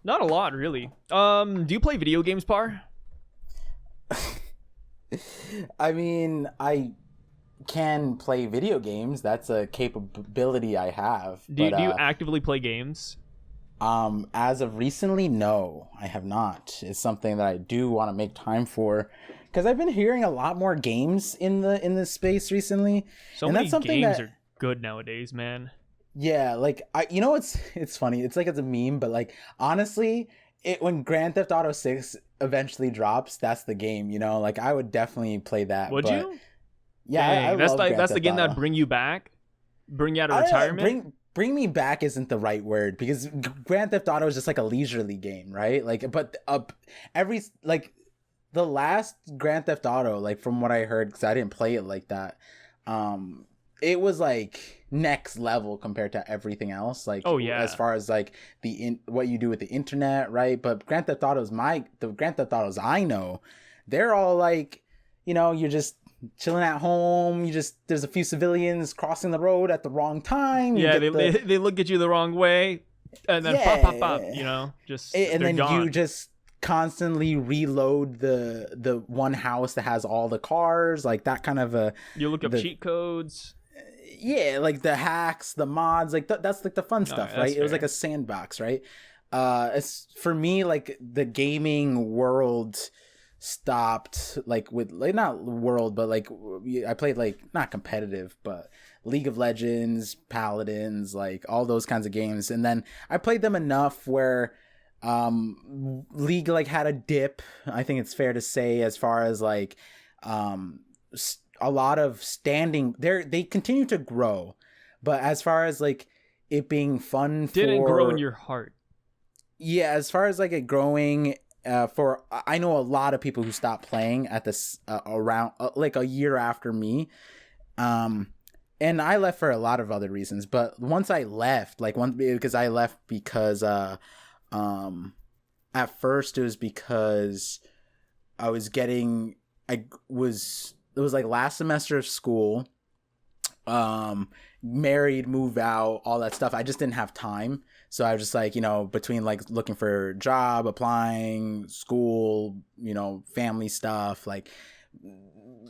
Not a lot, really. Do you play video games, Par? I mean, I can play video games. That's a capability I have. Do you actively play games? As of recently, no, I have not. It's something that I do want to make time for, because I've been hearing a lot more games in this space recently. So and many that's something games that, are good nowadays, man. yeah, like it's funny. It's like it's a meme, but like honestly, when Grand Theft Auto 6 eventually drops, that's the game. Like I would definitely play that. Would but, you? Yeah, Dang, I that's love like Grand that's the Theft game Auto. that bring you back, bring you out of I don't know, retirement. bring me back isn't the right word, because Grand Theft Auto is just like a leisurely game, right? Like, but every like the last Grand Theft Auto, like from what I heard, because I didn't play it like that, it was like next level compared to everything else. Like, Oh, yeah. as far as like what you do with the internet, right? But Grand Theft Autos, the Grand Theft Autos I know, they're all like, you're just chilling at home. There's a few civilians crossing the road at the wrong time. Yeah, they look at you the wrong way, and then pop, pop, pop. Just and then gone. you just constantly reload the one house that has all the cars, like that kind of you look up cheat codes. Yeah, like the hacks, the mods, like that's like the fun stuff, right? Fair. It was like a sandbox, right? It's for me, like the gaming world stopped, like with like not world, but like I played like not competitive, but League of Legends, Paladins, like all those kinds of games, and then I played them enough where League like had a dip, I think it's fair to say, as far as like a lot of standing there. They continue to grow, but as far as like it being fun, Didn't grow in your heart. Yeah, as far as like it growing, I know a lot of people who stopped playing at this around like a year after me, and I left for a lot of other reasons. But once I left, because at first it was because it was like last semester of school, married, move out, all that stuff. I just didn't have time. So I was just like, between like looking for a job, applying, school, family stuff, like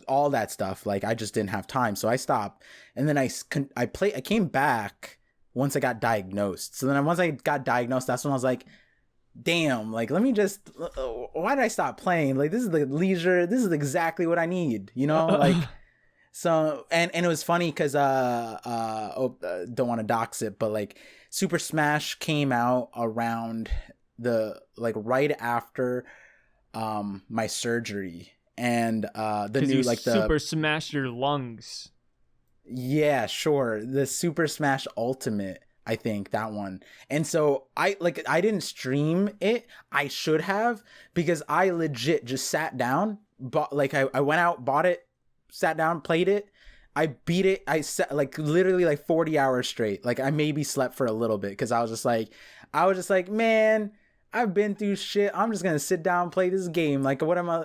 all that stuff. Like I just didn't have time. So I stopped. And then I came back once I got diagnosed. So then once I got diagnosed, that's when I was like, damn, like, let me just, why did I stop playing? Like, this is the leisure. This is exactly what I need, like, so, and it was funny because, don't want to dox it, but like Super Smash came out around right after, my surgery, and, the new, like the Super Smash your lungs. Yeah, sure. The Super Smash Ultimate, I think that one. And so I didn't stream it. I should have, because I legit just sat down, I went out, bought it, sat down, played it. I beat it. I sat like literally like 40 hours straight. Like I maybe slept for a little bit, because I was just like, man, I've been through shit. I'm just gonna sit down and play this game. Like, what am I?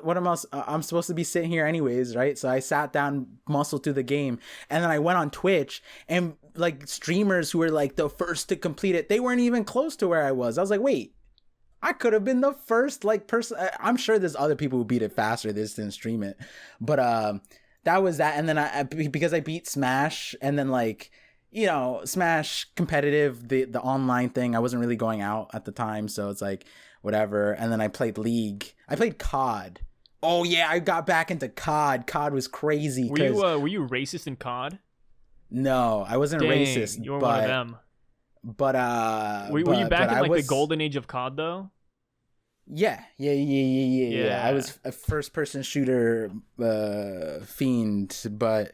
I'm supposed to be sitting here anyways, right? So I sat down, muscled through the game, and then I went on Twitch, and like streamers who were like the first to complete it, they weren't even close to where I was. I was like, wait, I could have been the first like person. I'm sure there's other people who beat it faster. They just didn't stream it, but that was that. And then because I beat Smash, and then like, Smash competitive, the online thing, I wasn't really going out at the time, so it's like whatever. And then I played League. I played COD. Oh yeah, I got back into COD. COD was crazy. Were you racist in COD? No, I wasn't racist. You were one of them. But were you back in like the golden age of COD though? Yeah. I was a first-person shooter fiend, but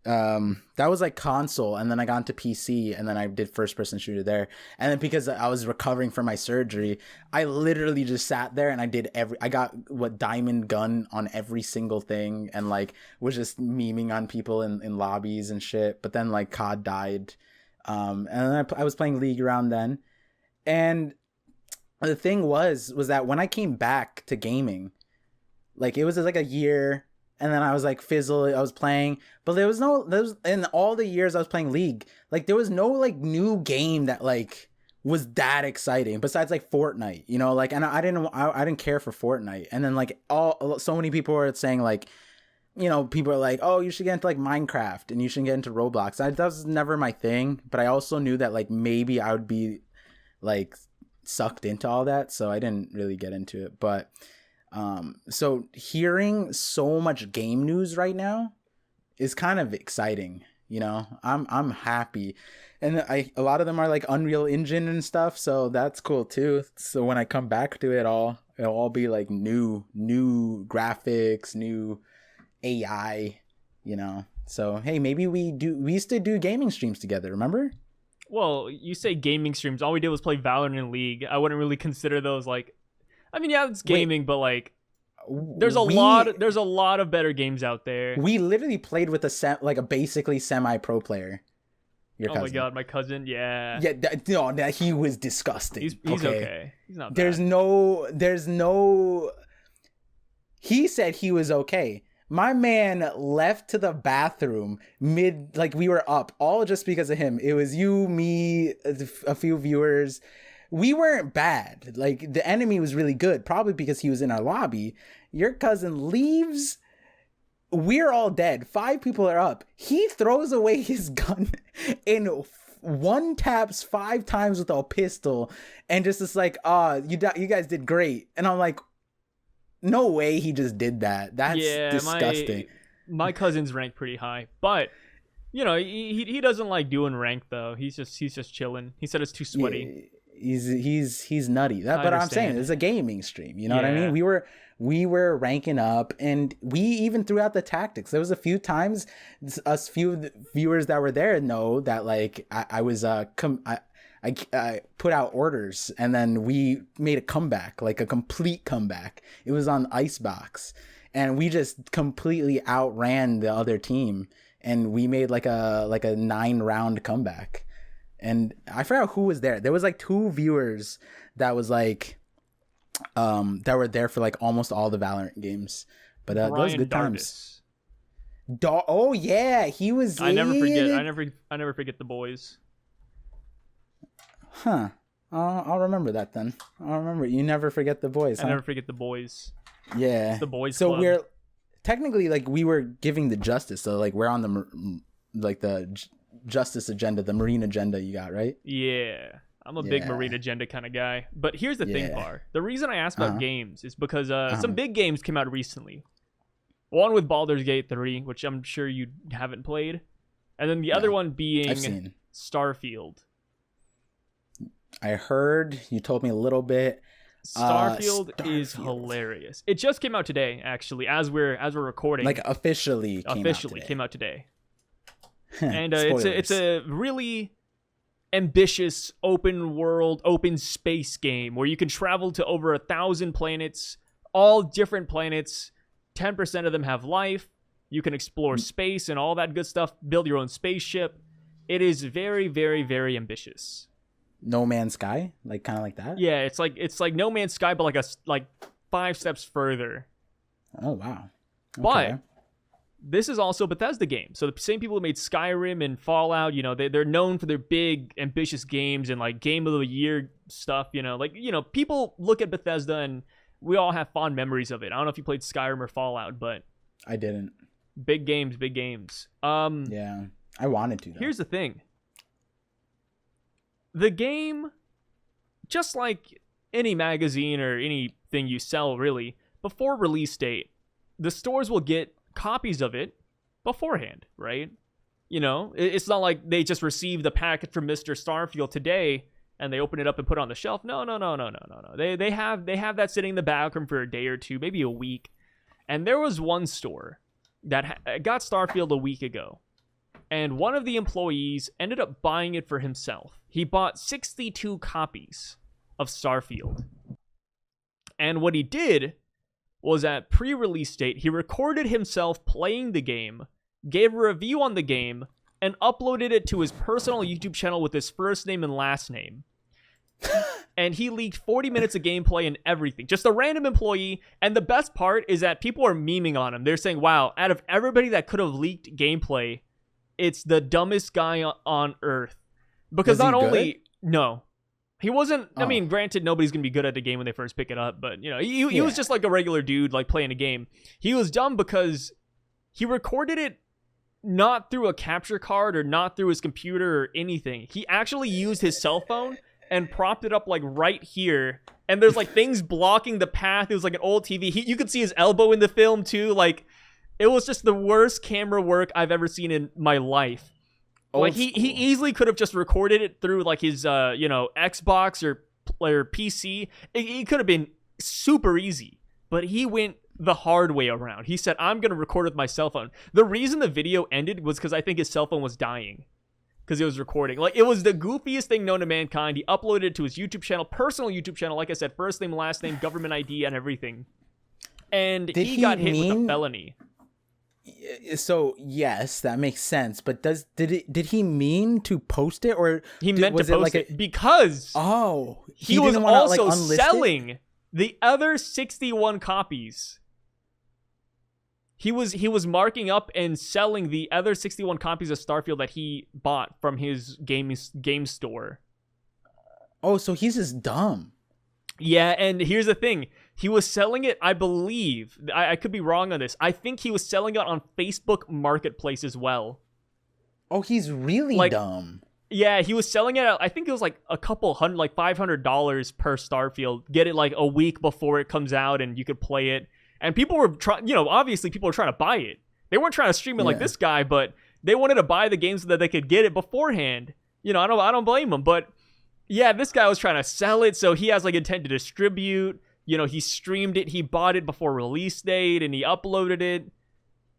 that was like console, and then I got into PC, and then I did first-person shooter there. And then because I was recovering from my surgery, I literally just sat there and I got diamond gun on every single thing, and like was just memeing on people in lobbies and shit. But then like COD died, and then I was playing League around then, and the thing was that when I came back to gaming, like it was like a year, and then I was like I was playing, but there was in all the years I was playing League, like there was no like new game that like was that exciting. Besides like Fortnite, you know, like, and I didn't care for Fortnite. And then like so many people were saying like, you know, people are like, oh, you should get into like Minecraft and you should get into Roblox. That was never my thing, but I also knew that like maybe I would be like sucked into all that, so I didn't really get into it. But so hearing so much game news right now is kind of exciting. You know, I'm happy, and a lot of them are like Unreal Engine and stuff, so that's cool too. So when I come back to it'll all be like new graphics, new AI, you know. So hey, maybe we used to do gaming streams together, remember? Well, you say gaming streams. All we did was play Valorant and League. I wouldn't really consider those like, I mean, yeah, it's gaming, but like, there's a lot of better games out there. We literally played with a basically semi-pro player. Your cousin. Oh my god, my cousin, yeah. Yeah, he was disgusting. He's okay. He's not bad. There's no. He said he was okay. My man left to the bathroom mid, like we were up, all just because of him. It was you, me, a few viewers. We weren't bad. Like, the enemy was really good, probably because he was in our lobby. Your cousin leaves. We're all dead. 5 people are up. He throws away his gun and one taps 5 times with a pistol and just is like, you guys did great. And I'm like, no way he just did that. That's disgusting. My cousin's ranked pretty high, but you know, he doesn't like doing rank though. He's just chilling. He said it's too sweaty. He's nutty. But I'm saying it's a gaming stream. You know what I mean? We were ranking up, and we even threw out the tactics. There was a few times, us few viewers that were there know that like I was I put out orders, and then we made a comeback, like a complete comeback. It was on Icebox, and we just completely outran the other team, and we made like a 9-round comeback. And I forgot who was there. There was like 2 viewers that was like, that were there for like almost all the Valorant games. But those good times. Oh yeah, he was. I never forget the boys. Huh. I'll remember that then. I'll remember. You never forget the boys. I never forget the boys. Yeah. It's the boys. So club. we're technically like we were giving the justice. So like we're on the justice agenda, the Marine agenda. You got right. Yeah. I'm a big Marine agenda kind of guy. But here's the thing, Bar. The reason I asked about games is because some big games came out recently. One with Baldur's Gate 3, which I'm sure you haven't played. And then the other one being Starfield. I heard, you told me a little bit. Starfield is hilarious. It just came out today, actually, as we're recording. Like officially came out today. And it's a really ambitious open world, open space game where you can travel to over 1,000 planets, all different planets. 10% of them have life. You can explore space and all that good stuff. Build your own spaceship. It is very, very, very ambitious. No Man's Sky, like kind of like that. Yeah, it's like No Man's Sky, but like 5 steps further. Oh wow! Okay. But this is also Bethesda game. So the same people who made Skyrim and Fallout, you know, they're known for their big, ambitious games and like game of the year stuff, you know. Like, you know, people look at Bethesda and we all have fond memories of it. I don't know if you played Skyrim or Fallout, but I didn't. Big games. Yeah, I wanted to though. Here's the thing. The game, just like any magazine or anything you sell really, before release date, the stores will get copies of it beforehand, right? You know, it's not like they just received the packet from Mr. Starfield today and they open it up and put it on the shelf. No. They have that sitting in the backroom for a day or two, maybe a week. And there was one store that got Starfield a week ago. And one of the employees ended up buying it for himself. He bought 62 copies of Starfield. And what he did was at pre-release date, he recorded himself playing the game, gave a review on the game, and uploaded it to his personal YouTube channel with his first name and last name. And he leaked 40 minutes of gameplay and everything. Just a random employee. And the best part is that people are memeing on him. They're saying, wow, out of everybody that could have leaked gameplay, it's the dumbest guy on earth. Because not only... No. He wasn't. I Oh. mean, granted, nobody's gonna be good at the game when they first pick it up, but he was just like a regular dude, like playing a game. He was dumb because he recorded it not through a capture card or not through his computer or anything. He actually used his cell phone and propped it up like right here. And there's like things blocking the path. It was like an old TV. You could see his elbow in the film too. Like, it was just the worst camera work I've ever seen in my life. Like he easily could have just recorded it through like his Xbox or PC. It could have been super easy, but he went the hard way around. He said, I'm gonna record with my cell phone. The reason the video ended was because I think his cell phone was dying because it was recording. Like, it was the goofiest thing known to mankind. He uploaded it to his YouTube channel, personal YouTube channel, like I said, first name, last name, government ID, and everything. And he got hit with a felony. So yes, that makes sense. But did he mean to post it, or he meant to post it because he was also selling the other 61 copies. He was marking up and selling the other 61 copies of Starfield that he bought from his game store. Oh, so he's just dumb. Yeah, and here's the thing. He was selling it, I believe, I could be wrong on this. I think he was selling it on Facebook Marketplace as well. Oh, he's really dumb. Yeah, he was selling it at, I think it was like a couple hundred, like $500 per Starfield. Get it like a week before it comes out and you could play it. And people were trying, obviously people were trying to buy it. They weren't trying to stream it like this guy, but they wanted to buy the game so that they could get it beforehand. I don't blame them, but yeah, this guy was trying to sell it, so he has like intent to distribute. He streamed it, he bought it before release date, and he uploaded it.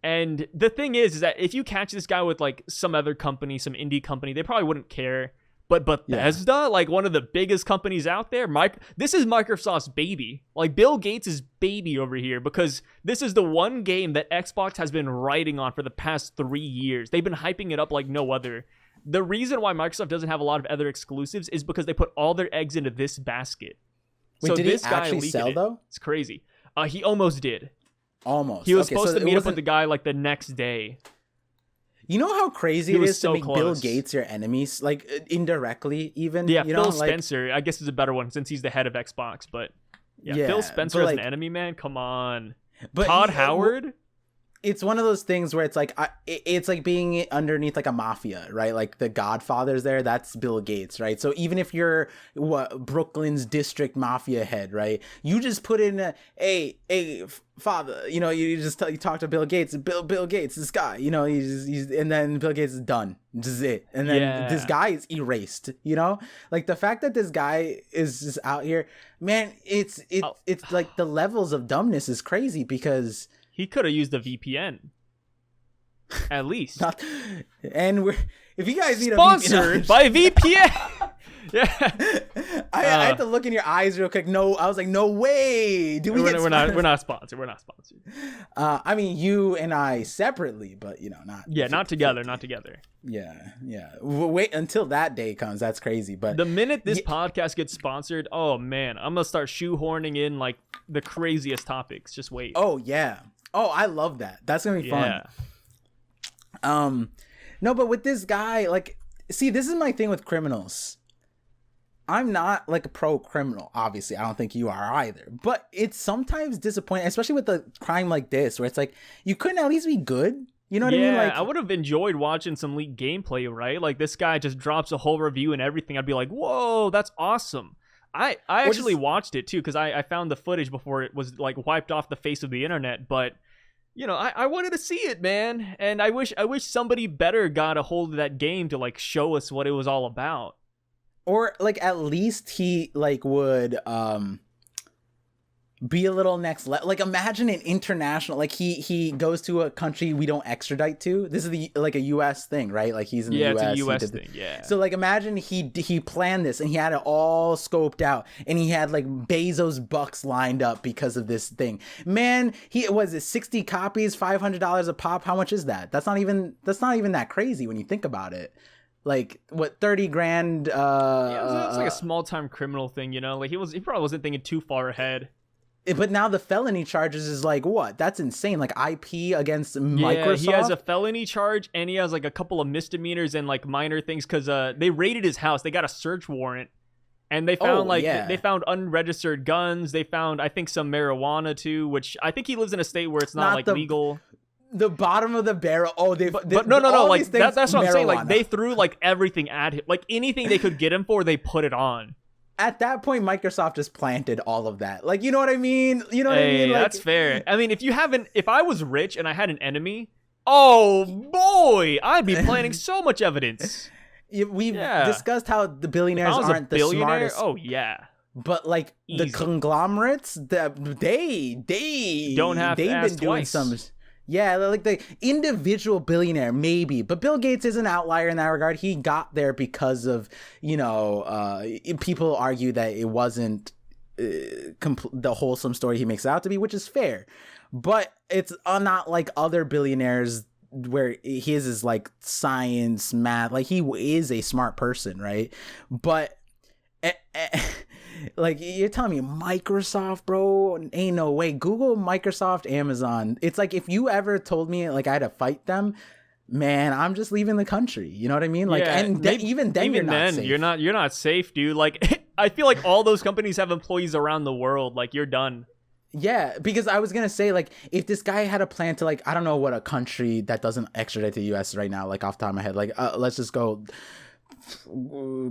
And the thing is that if you catch this guy with like some other company, some indie company, they probably wouldn't care. But Bethesda, like one of the biggest companies out there, this is Microsoft's baby. Like Bill Gates' baby over here, because this is the one game that Xbox has been riding on for the past 3 years. They've been hyping it up like no other. The reason why Microsoft doesn't have a lot of other exclusives is because they put all their eggs into this basket. Wait, so did this he guy actually sell though? It's crazy. He almost did. Almost. He was supposed to meet up with the guy like the next day. You know how crazy it is to make close. Bill Gates your enemies, like indirectly even. Yeah, Phil Spencer, I guess is a better one since he's the head of Xbox. But yeah Phil Spencer as an enemy, man. Come on. But Todd Howard. It's one of those things where it's like it's like being underneath like a mafia, right? Like the Godfather's there. That's Bill Gates, right? So even if you're Brooklyn's district mafia head, right? You just put in a father, you just you talk to Bill Gates. Bill Gates, this guy, he's and then Bill Gates is done. This is it, and then this guy is erased. Like the fact that this guy is just out here, man. It's like the levels of dumbness is crazy because. He could have used a VPN. At least. And if you guys need sponsored a VPN, by VPN. Yeah. I had to look in your eyes real quick. No, I was like, no way. We're not sponsored. We're not sponsored. I mean, you and I separately, but not. Yeah, not together. Not together. Yeah. Wait until that day comes. That's crazy. But the minute this podcast gets sponsored, oh man, I'm gonna start shoehorning in like the craziest topics. Just wait. Oh yeah. Oh, I love that. That's gonna be fun. Yeah. No, but with this guy, like, see, this is my thing with criminals. I'm not like a pro criminal, obviously. I don't think you are either. But it's sometimes disappointing, especially with a crime like this, where it's like you couldn't at least be good. You know what I mean? Like, I would have enjoyed watching some leaked gameplay, right? Like this guy just drops a whole review and everything. I'd be like, whoa, that's awesome. I actually watched it too because I found the footage before it was like wiped off the face of the internet. But I wanted to see it, man, and I wish somebody better got a hold of that game to like show us what it was all about. Or like at least he like would be a little next level. Like imagine an international, like he goes to a country we don't extradite to. This is like a US thing, right? Like he's in the US. Yeah, it's a US thing, yeah. So like imagine he planned this and he had it all scoped out and he had like Bezos bucks lined up because of this thing. Man, he was it 60 copies, $500 a pop. How much is that? That's not even that crazy when you think about it. Like what, 30 grand? It's like a small time criminal thing, Like he probably wasn't thinking too far ahead. But now the felony charges is like what? That's insane. Like IP against Microsoft. Yeah, he has a felony charge and he has like a couple of misdemeanors and like minor things because they raided his house. They got a search warrant And they found yeah. they found unregistered guns. They found, I think, some marijuana too, which I think he lives in a state where it's not legal. The bottom of the barrel. Oh, but no, like that's what I'm saying. Like they threw like everything at him, like anything they could get him for, they put it on. At that point, Microsoft just planted all of that. Like, you know what I mean? You know what I mean? Like, that's fair. I mean, if I was rich and I had an enemy, oh boy, I'd be planting so much evidence. We've discussssed how the billionaires aren't the smartest. Oh yeah. But like easy. The conglomerates, they've been doing some. Yeah, like the individual billionaire, maybe. But Bill Gates is an outlier in that regard. He got there because of, people argue that it wasn't the wholesome story he makes it out to be, which is fair. But it's not like other billionaires where his is like science, math. Like, he is a smart person, right? But like, you're telling me Microsoft, bro? Ain't no way. Google, Microsoft, Amazon. It's like, if you ever told me like I had to fight them, man, I'm just leaving the country. You know what I mean? Like, and even then you're not safe. You're not safe, dude. Like, I feel like all those companies have employees around the world. Like, you're done. Yeah, because I was gonna say, like, if this guy had a plan to, like, I don't know what a country that doesn't extradite to the U.S. right now, like, off the top of my head, like, let's just go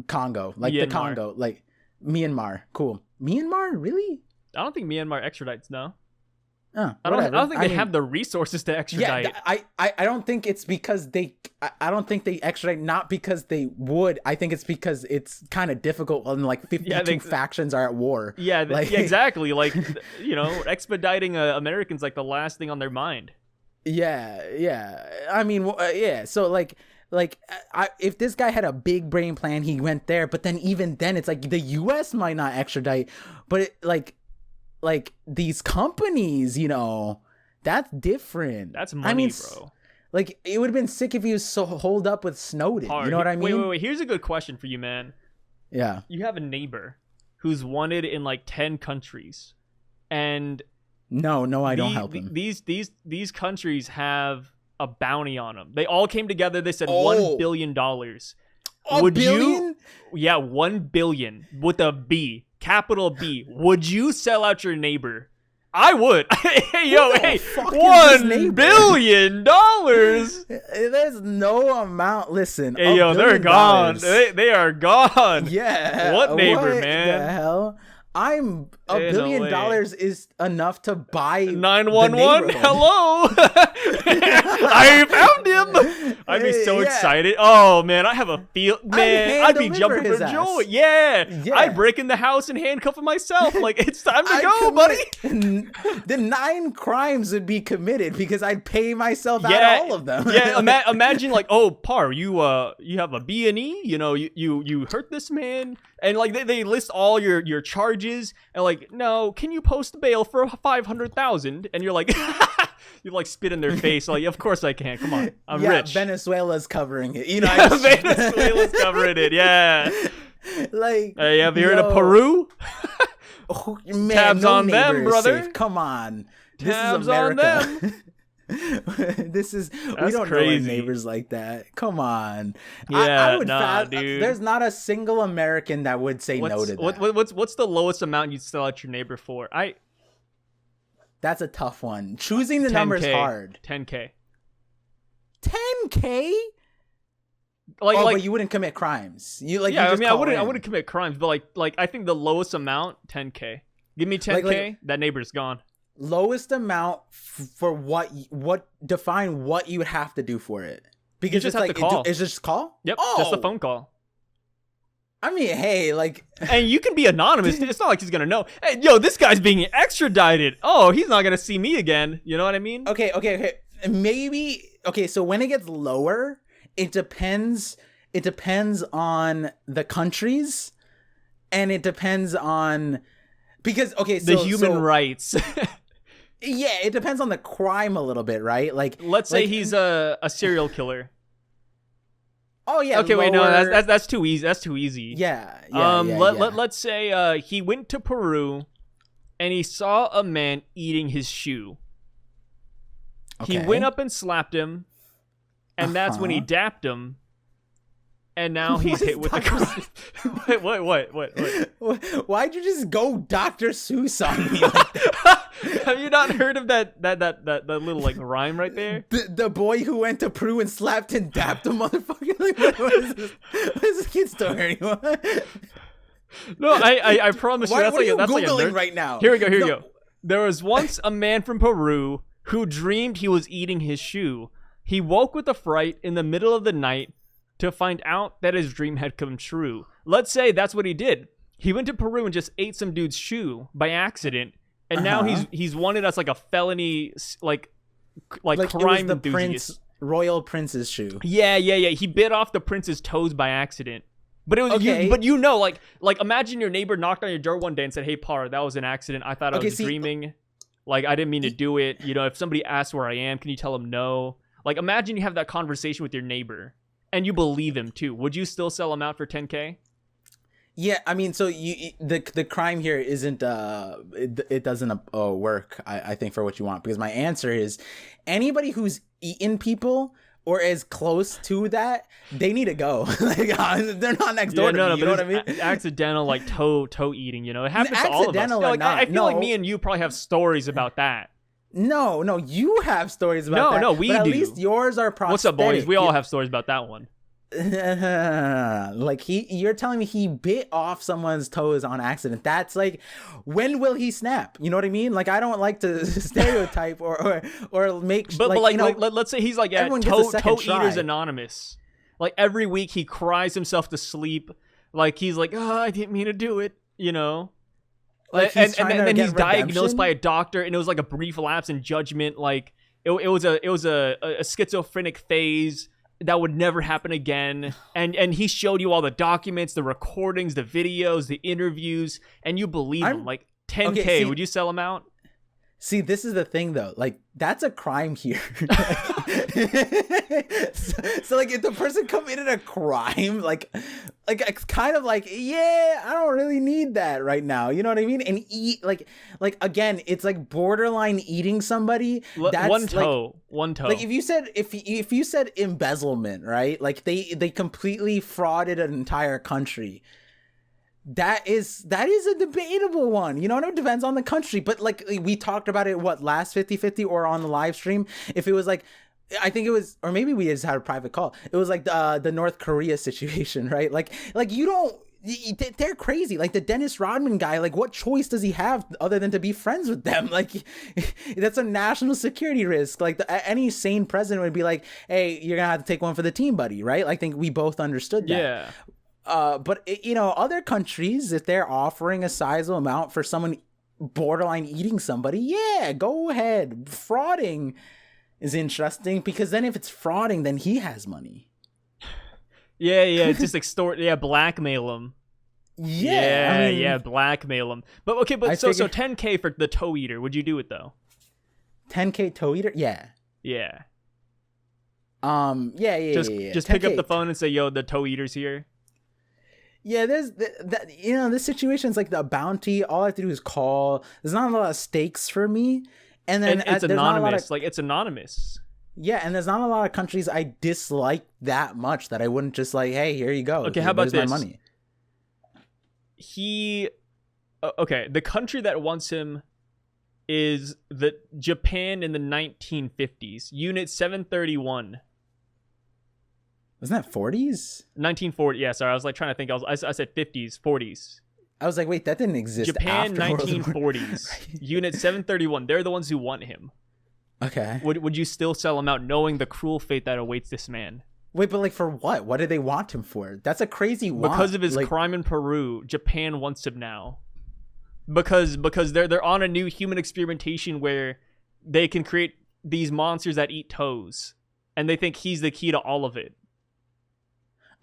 Congo, like Myanmar. The Congo, like Myanmar. Cool. Myanmar, really? I don't think Myanmar extradites. No. I don't think they have the resources to extradite. Yeah, I don't think it's because I don't think they extradite, not because they would. I think it's because it's kind of difficult when like 52 factions are at war. Yeah, exactly. Like, expediting Americans like the last thing on their mind. Yeah. I mean, yeah. So like if this guy had a big brain plan, he went there. But then even then, it's like the U.S. might not extradite, but like these companies, that's different. That's money, bro. Like, it would have been sick if he was so holed up with Snowden. You know what I mean? Wait. Here's a good question for you, man. Yeah. You have a neighbor who's wanted in like 10 countries, and no, I don't help him. These countries have a bounty on them. They all came together. They said $1 billion. Would billion? Yeah, 1 billion with a B. Capital B. Would you sell out your neighbor? I would. Hey, $1 billion. There's no amount. Listen. Hey, they're gone. They are gone. Yeah. What neighbor, man? What the hell? $1 billion is enough to buy 911. Hello. I found him. I'd be so excited. Oh man, I have a feel. Man, I'd be jumping for joy. Yeah. I'd break in the house and handcuff him myself. Like, it's time to go, buddy. The 9 crimes would be committed because I'd pay myself out all of them. Yeah. Imagine like, oh, Par, you have a B&E. You hurt this man. And like they list all your charges, and like, no, can you post bail for 500,000? And you're like, you like spit in their face, like, of course I can. Come on, I'm rich. Venezuela's covering it. Venezuela's covering it. Yeah. Like, hey, have you heard of Peru? Oh, man, tabs on them, brother. Safe. Come on, tabs on them. That's we don't crazy. know our neighbors like that. Come on. Yeah, dude. There's not a single American that would say no to that. What's the lowest amount you'd sell out your neighbor for? That's a tough one. Choosing the number is hard. 10K. 10K? But you wouldn't commit crimes. I wouldn't commit crimes, but like I think the lowest amount, 10K. Give me 10K, that neighbor's gone. Lowest amount for what define what you would have to do for it, because you just have to call. It's just call. Yep, just a phone call. I mean, hey, like, and you can be anonymous. It's not like he's gonna know. Hey, this guy's being extradited. Oh, he's not gonna see me again. You know what I mean? Okay. Maybe. Okay, so when it gets lower, it depends. It depends on the countries, and it depends on because the human rights. Yeah, it depends on the crime a little bit, right? Like, let's say he's a serial killer. Oh yeah. Okay, wait, no, that's too easy. That's too easy. Yeah. Let's say he went to Peru, and he saw a man eating his shoe. Okay. He went up and slapped him, and that's when he dapped him. and now he's hit with the crime. What? Why'd you just go Dr. Seuss on me like that? Have you not heard of that little like rhyme right there? The boy who went to Peru and slapped and dapped a motherfucker. Like, what is this kid story? No, I promise you. That's what like are you Googling like right now. Here we go. There was once a man from Peru who dreamed he was eating his shoe. He woke with a fright in the middle of the night to find out that his dream had come true. Let's say that's what he did. He went to Peru and just ate some dude's shoe by accident, and now he's wanted as like a felony like crime it was the enthusiast. Royal Prince's shoe. Yeah. He bit off the prince's toes by accident. But it was okay. Like imagine your neighbor knocked on your door one day and said, "Hey, Par, that was an accident. I thought I was dreaming. Like I didn't mean to do it. You know, if somebody asks where I am, can you tell them no?" Like imagine you have that conversation with your neighbor and you believe him too. Would you still sell him out for 10K? Yeah, I mean, so the crime here isn't it doesn't work. I think for what you want, because my answer is anybody who's eaten people or is close to that, they need to go. Like, they're not next door to me. You know what I mean? Accidental like toe eating. You know, it happens to all of us. Like, I feel like me and you probably have stories about that. No, you have stories about that. No, we do. At least yours are prosthetic. What's up, boys? We all have stories about that one. Like you're telling me he bit off someone's toes on accident. That's like, when will he snap? You know what I mean? Like, I don't like to stereotype or make. But like, you know, let's say he's like toe eaters anonymous. Like every week he cries himself to sleep. Like he's like, oh, I didn't mean to do it. You know. Like and then he's diagnosed by a doctor, and it was like a brief lapse in judgment. Like it was a schizophrenic phase that would never happen again. And he showed you all the documents, the recordings, the videos, the interviews, and you believe him. Like 10K, would you sell him out? See, this is the thing though. Like, that's a crime here. so like, if the person committed a crime, like it's kind of like, yeah, I don't really need that right now. You know what I mean? And eat like again, it's like borderline eating somebody. That's one toe. Like if you said embezzlement, right? Like they completely frauded an entire country. That is a debatable one. You know, it depends on the country. But like we talked about it, last 50/50 or on the live stream. If it was like, I think it was, or maybe we just had a private call. It was like the North Korea situation, right? Like you don't, they're crazy. Like the Dennis Rodman guy, like what choice does he have other than to be friends with them? Like that's a national security risk. Like any sane president would be like, hey, you're gonna have to take one for the team, buddy, right? Like, I think we both understood that. Yeah. But you know, other countries, if they're offering a sizable amount for someone borderline eating somebody, yeah, go ahead. Frauding is interesting, because then if it's frauding, then he has money. Yeah, just extort, blackmail him. Yeah, blackmail him. But okay, so 10K for the toe eater. Would you do it though? 10K toe eater? Yeah. Yeah. Just pick up the phone and say, "Yo, the toe eater's here." Yeah, there's that. You know, this situation's like the bounty. All I have to do is call. There's not a lot of stakes for me, and then it's anonymous. It's anonymous. Yeah, and there's not a lot of countries I dislike that much that I wouldn't just like, hey, here you go. Okay, how about this? My money. The country that wants him is the Japan in the 1950s. Unit 731. Wasn't that 40s? 1940. Yeah, sorry. I was like trying to think. I said 50s, 40s. I was like, wait, that didn't exist. Japan, 1940s. Right. Unit 731. They're the ones who want him. Okay. Would you still sell him out, knowing the cruel fate that awaits this man? Wait, but like for what? What do they want him for? That's a crazy want. Because of his crime in Peru, Japan wants him now. Because they're on a new human experimentation where they can create these monsters that eat toes, and they think he's the key to all of it.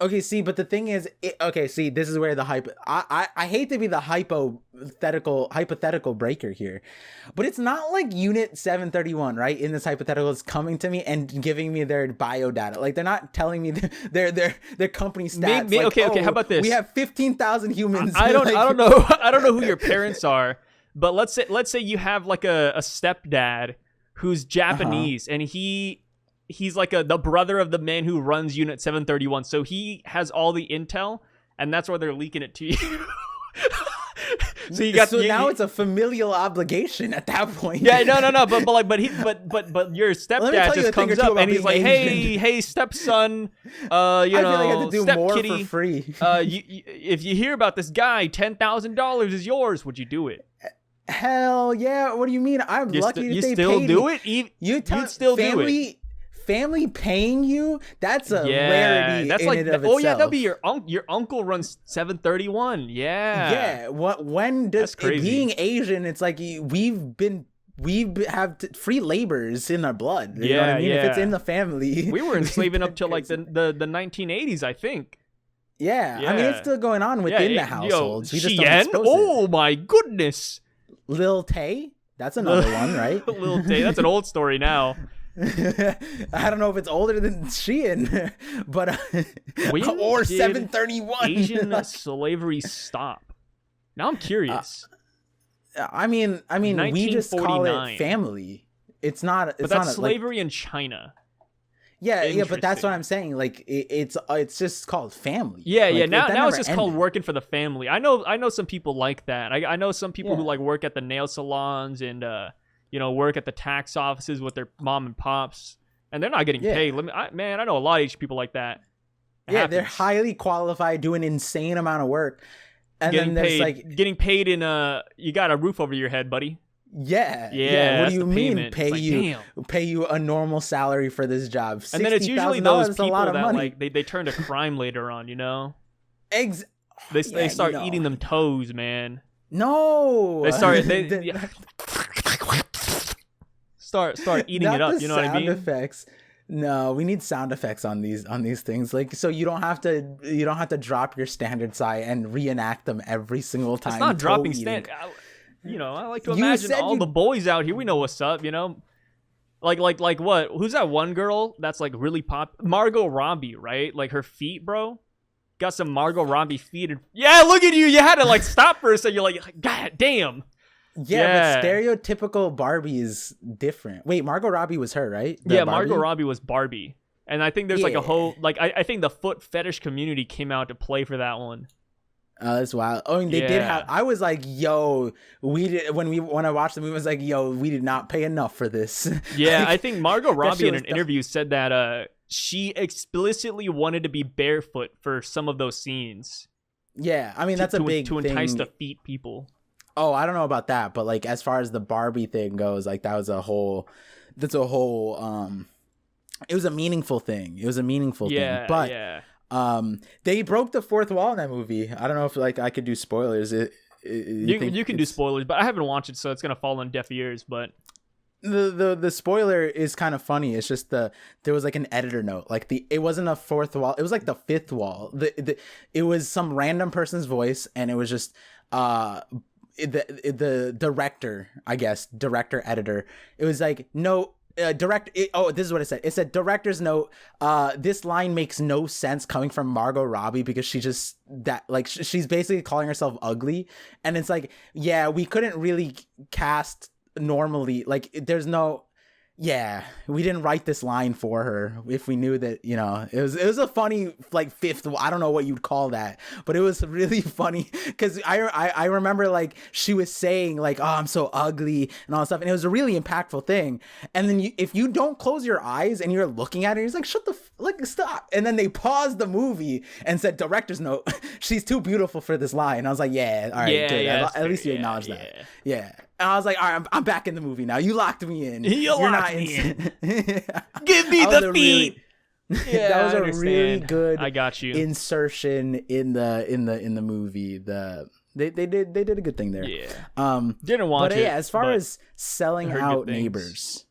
Okay, see, but the thing is, this is where the I hate to be the hypothetical breaker here, but it's not like Unit 731, right? In this hypothetical, is coming to me and giving me their bio data. Like, they're not telling me their company stats. Maybe, like, okay, how about this? We have 15,000 humans. I don't know. I don't know who your parents are, but let's say you have like a stepdad who's Japanese, and he he's like the brother of the man who runs Unit 731. So he has all the intel, and that's why they're leaking it to you. So now it's a familial obligation at that point. Yeah, no. But your stepdad just comes up and he's like, hey, stepson, I feel like I have to do step more kitty, for free. if you hear about this guy, $10,000 is yours. Would you do it? Hell yeah! What do you mean? I'm lucky you they still paid do me. it. You'd still family, do it. Family paying you? That's a rarity. That's in like and of yeah, itself. that'll be your uncle. Your uncle runs 731. Yeah. Yeah. When does That's crazy. Being Asian? It's like we have free labors in our blood. You know what I mean? If it's in the family, we were enslaving up till like the 1980s, I think. Yeah. I mean, it's still going on within the households. We just don't expose oh my goodness. Lil Tay? That's another one, right? Lil Tay. That's an old story now. I don't know if it's older than Shein, but or 731. Asian slavery stop. Now I'm curious. I mean, we just call it family. It's not. But that's slavery in China. Yeah, but that's what I'm saying. Like it's just called family. Yeah, like, Now it's just called working for the family. I know some people like that. I know some people who like work at the nail salons and work at the tax offices with their mom and pops, and they're not getting paid. I know a lot of Asian people like that. They're highly qualified, doing insane amount of work, and getting then there's paid, getting paid in you got a roof over your head, buddy. Yeah. What do you mean pay you a normal salary for this job? And then it's usually those people that like they turn to crime later on, They start eating them toes, man. No. They start eating it up, you know what I mean? Sound effects. No, we need sound effects on these things. Like, so you don't have to drop your standard sigh and reenact them every single time. It's not dropping standard. I like to imagine all the boys out here. We know what's up, Like what? Who's that one girl that's like really pop? Margot Robbie, right? Like her feet, bro. Got some Margot Robbie feet. Yeah, look at you. You had to like stop for a second. You're like, God damn. Yeah, but stereotypical Barbie is different. Wait, Margot Robbie was her, right? Margot Robbie was Barbie. And I think there's like a whole, like, I think the foot fetish community came out to play for that one. Oh, that's wild. Oh, and they did have, I was like, yo, when I watched the movie, I was like, yo, we did not pay enough for this. Yeah, like, I think Margot Robbie in an interview said that she explicitly wanted to be barefoot for some of those scenes. Yeah, I mean, that's a big thing. To thing. entice the feet people. Oh, I don't know about that, but like as far as the Barbie thing goes, like that's a whole it was a meaningful thing. It was a meaningful thing. But they broke the fourth wall in that movie. I don't know if like I could do spoilers. You can do spoilers, but I haven't watched it, so it's gonna fall on deaf ears. But the spoiler is kind of funny. It's just there was like an editor note. Like it wasn't a fourth wall. It was like the fifth wall. It was some random person's voice, and it was just the director, I guess, editor. It was like no. This is what it said. It said director's note. This line makes no sense coming from Margot Robbie because she's basically calling herself ugly, and it's like, yeah, we couldn't really cast normally. Like, there's no. Yeah, we didn't write this line for her if we knew that, it was a funny like fifth. I don't know what you'd call that, but it was really funny because I remember like she was saying like, oh, I'm so ugly and all that stuff, and it was a really impactful thing. And then if you don't close your eyes and you're looking at her, he's like, shut the stop. And then they paused the movie and said, director's note, she's too beautiful for this line. And I was like, yeah, all right, good. At least you acknowledge that. Yeah. And I was like, all right, I'm back in the movie now. You locked me in. You're not in. Give me the feet. That was a really good I got you. insertion in the movie. They did a good thing there. Yeah. Didn't watch it. But yeah, as far as selling out neighbors,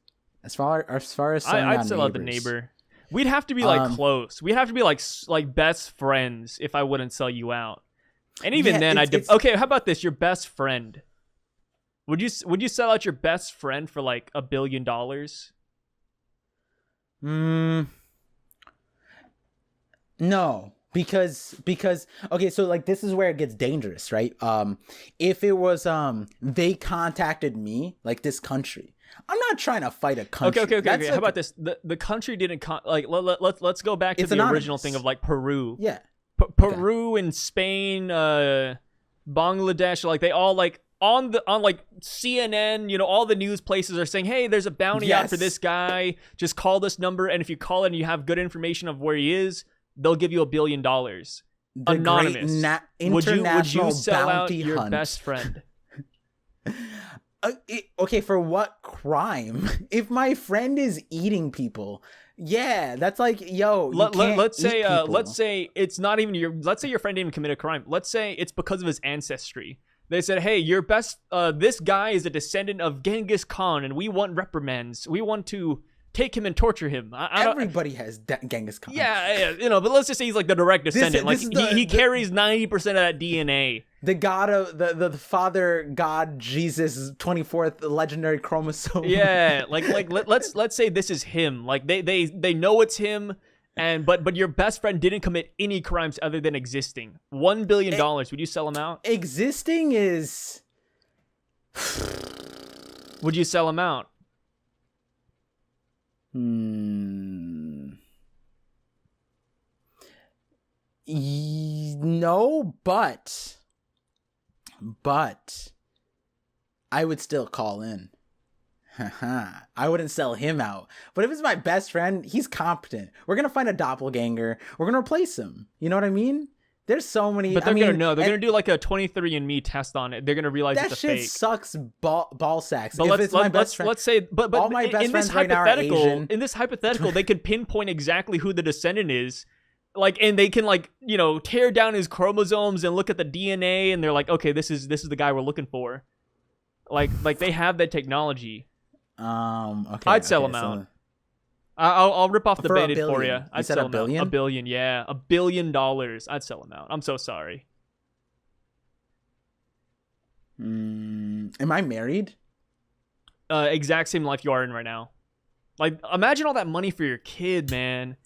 as far as selling I'd sell out the neighbor. We'd have to be like close. We'd have to be like best friends if I wouldn't sell you out. And even then, okay. How about this? Your best friend. Would you sell out your best friend for like $1 billion? No, because okay, so like this is where it gets dangerous, right? If it was they contacted me, like this country, I'm not trying to fight a country. Okay. That's How about this? The country didn't let's go back to It's the anonymous. original thing of like Peru. Yeah. Peru and Spain, Bangladesh, like they all like on like CNN, you know, all the news places are saying, hey, there's a bounty out for this guy. Just call this number, and if you call it and you have good information of where he is, they'll give you $1 billion. The Anonymous. Would you sell out your hunt. best friend? Okay, for what crime? If my friend is eating people, yeah, that's like, yo. Let's say it's not even let's say your friend didn't even commit a crime. Let's say it's because of his ancestry. They said, hey, this guy is a descendant of Genghis Khan, and we want reprimands. We want to take him and torture him. Everybody has Genghis Khan. Yeah, you know, but let's just say he's like the direct descendant. He carries 90% of that DNA. The god of the father god Jesus 24th legendary chromosome. Yeah, let's say this is him. Like they know it's him, and but your best friend didn't commit any crimes other than existing. $1 billion. Would you sell him out? Existing is. Would you sell him out? No, but I would still call in. I wouldn't sell him out. But if it's my best friend, he's competent. We're gonna find a doppelganger. We're gonna replace him. You know what I mean? There's so many. But they're gonna know. They're gonna do like a 23andMe test on it. They're gonna realize that it's a shit fake. sucks ball sacks. But let's say, but all my best in this friends right now are Asian. In this hypothetical, they could pinpoint exactly who the descendant is, like, and they can like, you know, tear down his chromosomes and look at the DNA, and they're like, okay, this is the guy we're looking for. Like they have that technology. Okay. I'd sell him out. I'll rip off the For Band-Aid $1 for billion. you. I'd said sell $1 him billion? out. $1 billion, yeah. $1 billion. I'd sell him out. I'm so sorry. Am I married? Exact same life you are in right now. Like, imagine all that money for your kid, man.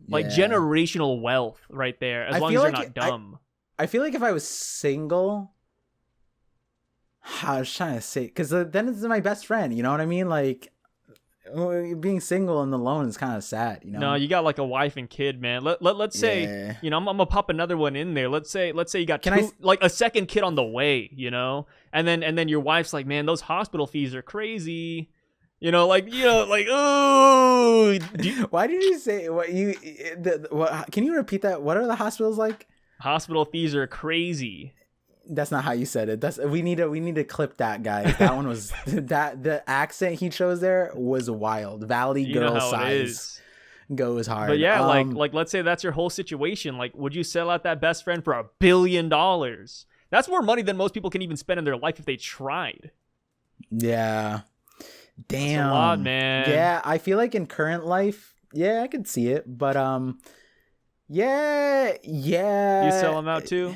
Like, generational wealth right there, as long as you're not dumb. I feel like if I was single, I was trying to say, because then it's my best friend, you know what I mean? Like, being single and alone is kind of sad, you know? No, you got like a wife and kid, man. Let's say, you know, I'm gonna pop another one in there. Let's say you got like a second kid on the way, you know, and then your wife's like, man, those hospital fees are crazy, you know, like oh. Why did you say what you? Can you repeat that? What are the hospitals like? Hospital fees are crazy. That's not how you said it. We need to clip that, guys. That one was the accent he chose there was wild. Valley girl size goes hard. But yeah, like let's say that's your whole situation. Like, would you sell out that best friend for $1 billion? That's more money than most people can even spend in their life if they tried. Yeah. Damn. That's a lot, man. Yeah, I feel like in current life, yeah, I could see it, but yeah. You sell them out too?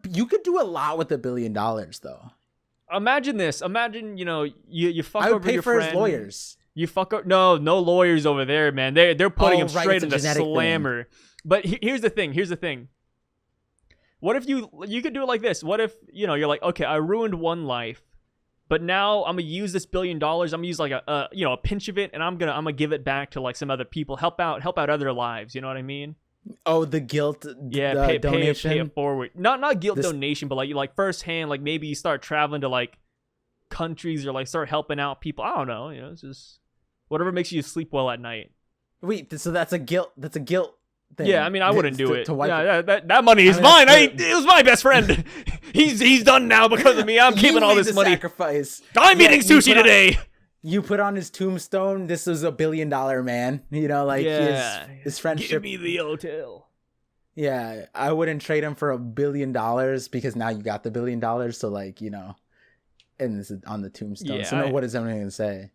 You could do a lot with $1 billion though. Imagine this. Imagine, you know, you fuck I would over pay your for friend. His lawyers. You fuck up. No lawyers over there, man. They're putting him straight in the slammer. Thing. But here's the thing. What if you could do it like this? What if, you know, you're like, okay, I ruined one life, but now I'm gonna use this $1 billion. I'm gonna use like a pinch of it, and I'm gonna give it back to like some other people. Help out other lives. You know what I mean? Oh, the guilt. Yeah, donation. Pay it forward. Not guilt donation, but like firsthand. Like maybe you start traveling to like countries or like start helping out people. I don't know. You know, it's just whatever makes you sleep well at night. Wait, so that's a guilt. That's a guilt thing. Yeah, I mean, I wouldn't do it. Yeah, that money is mine. It was my best friend. he's done now because of me. I'm keeping all this money. Sacrifice. I'm eating sushi today. You put on his tombstone, this was $1 billion man. You know, like his friendship. Give me the hotel. Yeah, I wouldn't trade him for $1 billion because now you got the $1 billion. So like, you know, and this is on the tombstone. So what is anyone gonna say?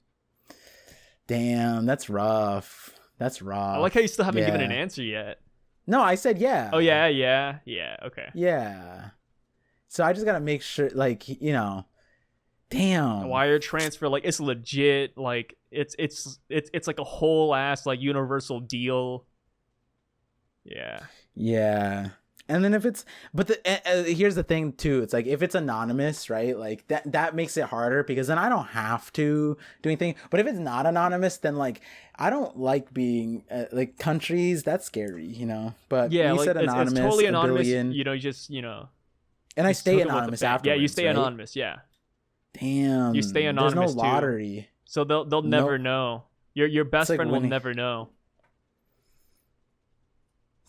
Damn, that's rough. That's rough. I like how you still haven't given an answer yet. No, I said yeah. Oh yeah. Okay. Yeah. So I just gotta make sure, like, you know. Damn. Wire transfer, like it's legit, like it's like a whole ass like universal deal. Yeah. And then if it's, but here's the thing too. It's like if it's anonymous, right? Like that makes it harder because then I don't have to do anything. But if it's not anonymous, then like I don't like being like countries. That's scary, you know. But Yeah, you like said anonymous, it's totally anonymous. billion, You know, just and I stay hook 'em with the anonymous bank. afterwards. Yeah, you stay right? anonymous. Yeah, Damn, you stay anonymous There's no lottery. too. So they'll never know. Your best like friend will winning. never know.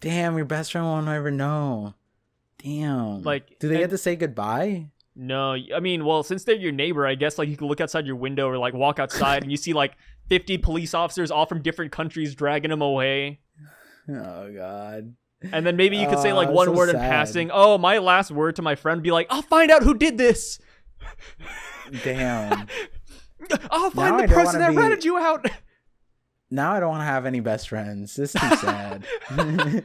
Damn, your best friend won't ever know. Damn. Like, do they get to say goodbye? No, I mean, well, since they're your neighbor, I guess like you can look outside your window or like walk outside and you see like 50 police officers all from different countries dragging them away. Oh God. And then maybe you could say like one so word in sad. passing. Oh, my last word to my friend be like, I'll find out who did this. Damn. I'll find Now the I don't person that wanna be- ratted you out. Now I don't want to have any best friends. This is too sad. In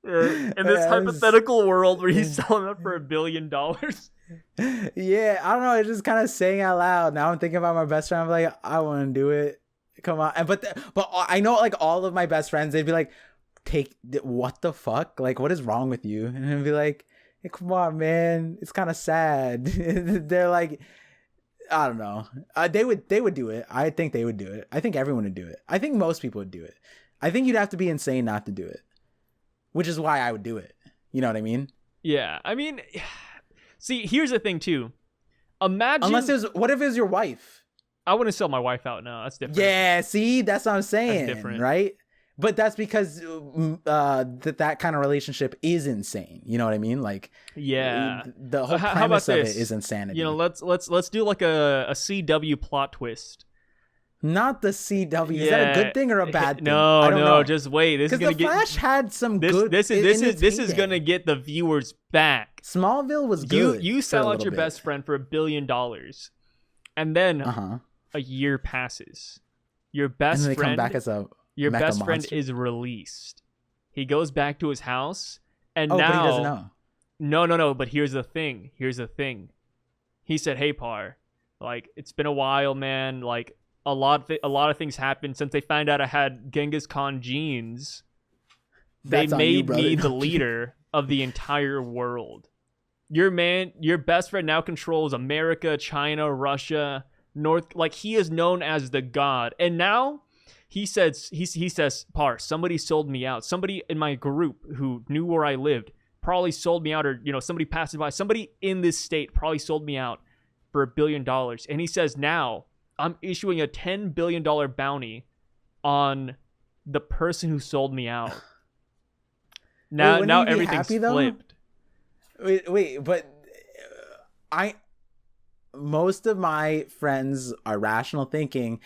this Yeah, hypothetical world where he's selling it for $1 billion. Yeah, I don't know. It's just kind of saying out loud. Now I'm thinking about my best friend. I'm like, I want to do it. Come on. And but I know like all of my best friends, they'd be like, what the fuck? Like, what is wrong with you? And I'd be like, hey, come on, man. It's kind of sad. They're like, I don't know. They would do it. I think they would do it. I think everyone would do it. I think most people would do it. I think you'd have to be insane not to do it, which is why I would do it. You know what I mean? Yeah, I mean, see, here's the thing too. Imagine What if it was your wife? I wouldn't sell my wife out. No, that's different. Yeah, see, that's what I'm saying. That's different. Right? But that's because that kind of relationship is insane. You know what I mean? Like, yeah, the whole how premise about of this? it is insanity. You know, let's do like a CW plot twist. Not the CW. Is that a good thing or a bad thing? No, I don't know. just wait. This is Because gonna the Flash had some this. good. This is gonna get the viewers back. Smallville was good. You sell out your best friend for $1 billion, and then a year passes. Your best and then they friend come back as a your mecha best friend monster? is released. He goes back to his house, and Oh, now but he doesn't know. No. But here's the thing. He said, "Hey, Par, like it's been a while, man. Like a lot of things happened since they found out I had Genghis Khan genes. They That's on you, made brother. me the leader of the entire world. Your best friend now controls America, China, Russia, North. Like he is known as the god, and now." He says, Par, somebody sold me out. Somebody in my group who knew where I lived probably sold me out, or, you know, somebody passing by. Somebody in this state probably sold me out for $1 billion. And he says, now I'm issuing a $10 billion bounty on the person who sold me out. Now everything's flipped. Wait, but most of my friends are rational thinking.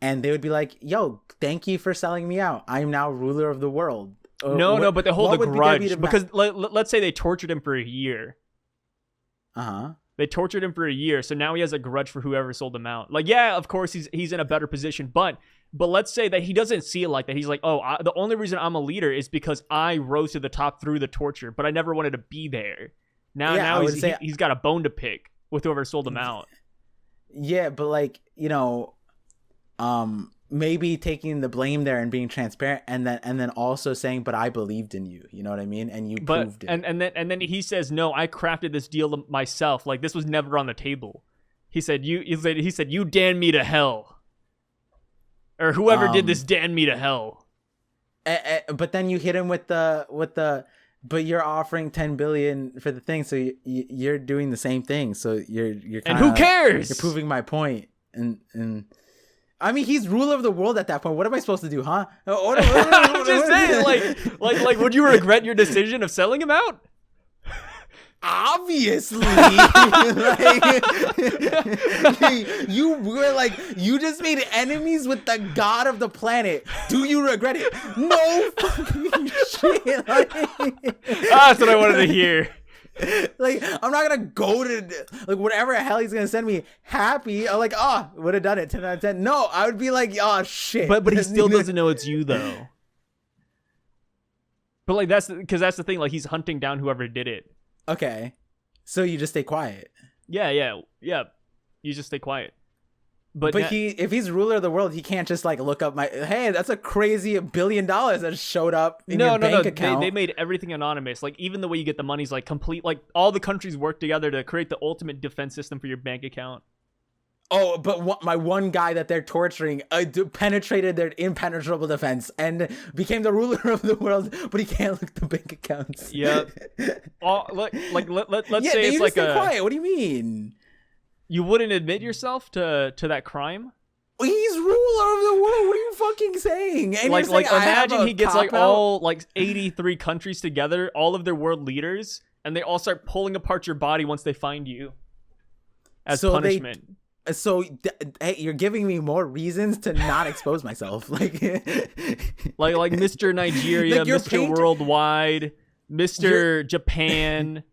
And they would be like, yo, thank you for selling me out. I'm now ruler of the world. No, but they hold a grudge. Because let's say they tortured him for a year. They tortured him for a year. So now he has a grudge for whoever sold him out. Like, yeah, of course, he's in a better position. But let's say that he doesn't see it like that. He's like, oh, the only reason I'm a leader is because I rose to the top through the torture. But I never wanted to be there. Now he's got a bone to pick with whoever sold him out. Yeah, but like, you know... maybe taking the blame there and being transparent and then also saying, but I believed in you, you know what I mean, and you proved it. And then he says, no, I crafted this deal myself, like this was never on the table. He said you damn me to hell, or whoever did this damn me to hell. But then you hit him with the but you're offering 10 billion for the thing, so you're doing the same thing, so you're kinda, and who cares, you're proving my point. And I mean, he's ruler of the world at that point. What am I supposed to do, huh? I'm just saying, like, would you regret your decision of selling him out? Obviously. You just made enemies with the god of the planet. Do you regret it? No fucking shit. That's what I wanted to hear. Like, I'm not gonna go to like whatever hell he's gonna send me happy. I'm like, would have done it 10 out of 10. No, I would be like, shit. But he still doesn't know it's you though. But like that's the thing. Like he's hunting down whoever did it. Okay, so you just stay quiet. Yeah. You just stay quiet. But if he's ruler of the world, he can't just like look up hey, that's a crazy $1 billion that showed up in your bank account. They made everything anonymous. Like even the way you get the money is like complete. Like all the countries work together to create the ultimate defense system for your bank account. Oh, but my one guy that they're torturing penetrated their impenetrable defense and became the ruler of the world, but he can't look at the bank accounts. Yeah. Let's say it's like quiet. What do you mean? You wouldn't admit yourself to that crime? He's ruler of the world. What are you fucking saying? And like imagine he gets like all like 83 countries together, all of their world leaders, and they all start pulling apart your body once they find you as punishment. Hey, you're giving me more reasons to not expose myself. like Mr. Nigeria, like Mr. Worldwide, Mr. Japan,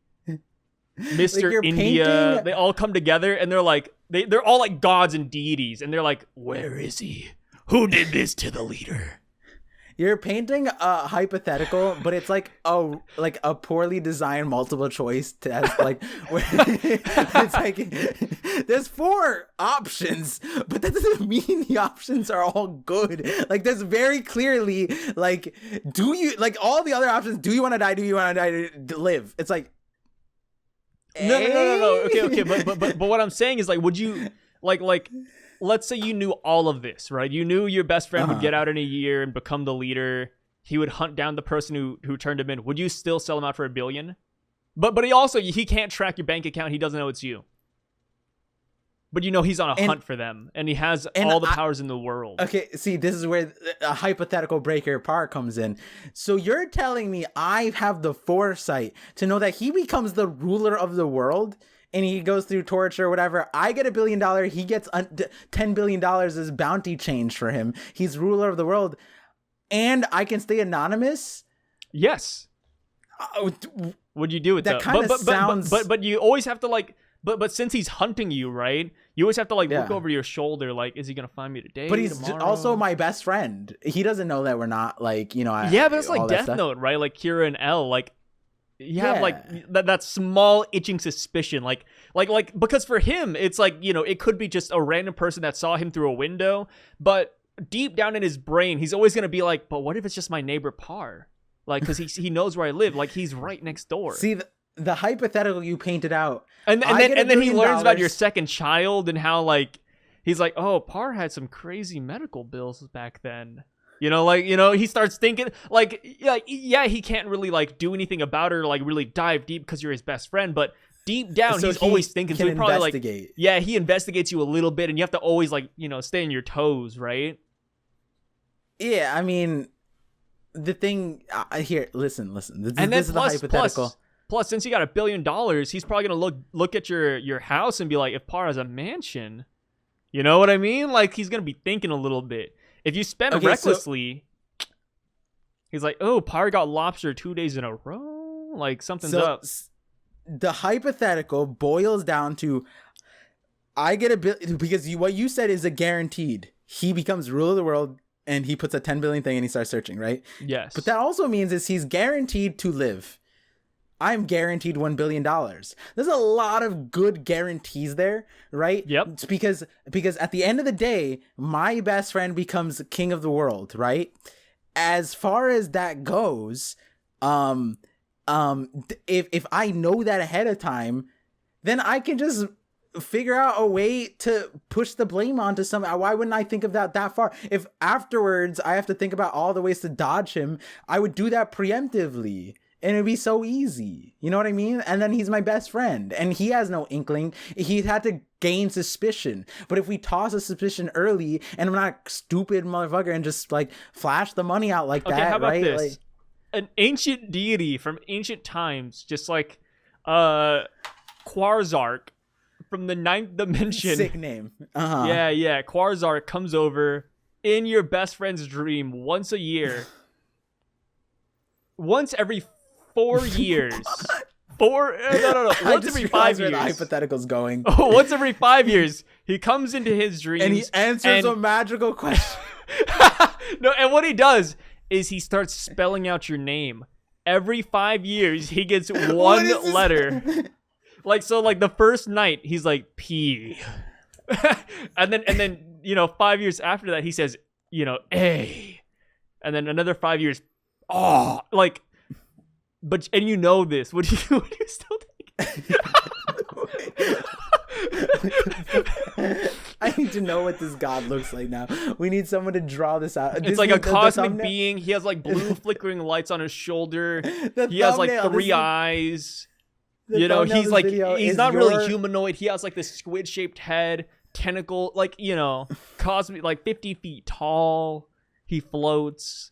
Mr. Like India. They all come together and they're like they're all like gods and deities, and they're like, where is he? Who did this to the leader? You're painting a hypothetical, but it's like a poorly designed multiple choice test. Like where it's like there's 4 options, but that doesn't mean the options are all good. Like there's very clearly like, do you like all the other options? Do you want to die? Do you want to die to live? It's like no. Okay. But what I'm saying is like, would you like? Let's say you knew all of this, right? You knew your best friend would get out in a year and become the leader. He would hunt down the person who turned him in. Would you still sell him out for $1 billion? But he can't track your bank account. He doesn't know it's you. But you know he's on a hunt for them, and he has all the powers in the world. Okay, see, this is where a hypothetical breaker part comes in. So you're telling me I have the foresight to know that he becomes the ruler of the world, and he goes through torture or whatever. I get $1 billion. He gets $10 billion as bounty change for him. He's ruler of the world. And I can stay anonymous? Yes. Would you do it, that kind of sounds... But you always have to, like... But since he's hunting you, right? You always have to, like, look over your shoulder, like, is he going to find me today, But he's tomorrow? Also my best friend. He doesn't know that we're not, like, you know... Yeah, but it's like Death Note, right? Like, Kira and L, like... You have like that small itching suspicion, like because for him it's like, you know, it could be just a random person that saw him through a window, but deep down in his brain he's always gonna be like, but what if it's just my neighbor Par, like, because he knows where I live, like he's right next door. See the hypothetical you painted out, and then he learns about your second child and how like he's like, oh, Par had some crazy medical bills back then. You know, like, you know, he starts thinking like, yeah, he can't really like do anything about her, like really dive deep because you're his best friend. But deep down, he's always thinking. So he probably like, he investigates you a little bit, and you have to always like, you know, stay on your toes, right? Yeah, I mean, the thing here. Listen. This is the hypothetical. Plus, since you got $1 billion, he's probably gonna look at your house and be like, if Par has a mansion, you know what I mean? Like he's gonna be thinking a little bit. If you spend recklessly, he's like, oh, Par got lobster 2 days in a row. Like, something's up. The hypothetical boils down to, I get because what you said is a guaranteed. He becomes ruler of the world, and he puts a 10 billion thing, and he starts searching, right? Yes. But that also means is he's guaranteed to live. I'm guaranteed $1 billion. There's a lot of good guarantees there, right? Yep. It's because at the end of the day, my best friend becomes king of the world, right? As far as that goes, if I know that ahead of time, then I can just figure out a way to push the blame onto someone. Why wouldn't I think of that far? If afterwards I have to think about all the ways to dodge him, I would do that preemptively. And it'd be so easy. You know what I mean? And then he's my best friend. And he has no inkling. He had to gain suspicion. But if we toss a suspicion early, and I'm not a stupid motherfucker and just like flash the money out like that, how about right? This? Like, an ancient deity from ancient times, just like Qward from the 9th dimension. Sick name. Yeah. Qward comes over in your best friend's dream once a year. Once every 4 years. No. Once every 5 years. Where the hypothetical's going. Once every 5 years, he comes into his dreams and he answers a magical question. No, and what he does is he starts spelling out your name. Every 5 years, he gets one letter. Like the first night, he's like P. and then 5 years after that, he says, A. And then another 5 years, oh, like, but, and this, would you still take? I need to know what this god looks like now. We need someone to draw this out. It's like a cosmic being. He has like blue flickering lights on his shoulder. He has like three eyes. He's like, he's not really humanoid. He has like this squid shaped head, tentacle, like, cosmic, like 50 feet tall. He floats.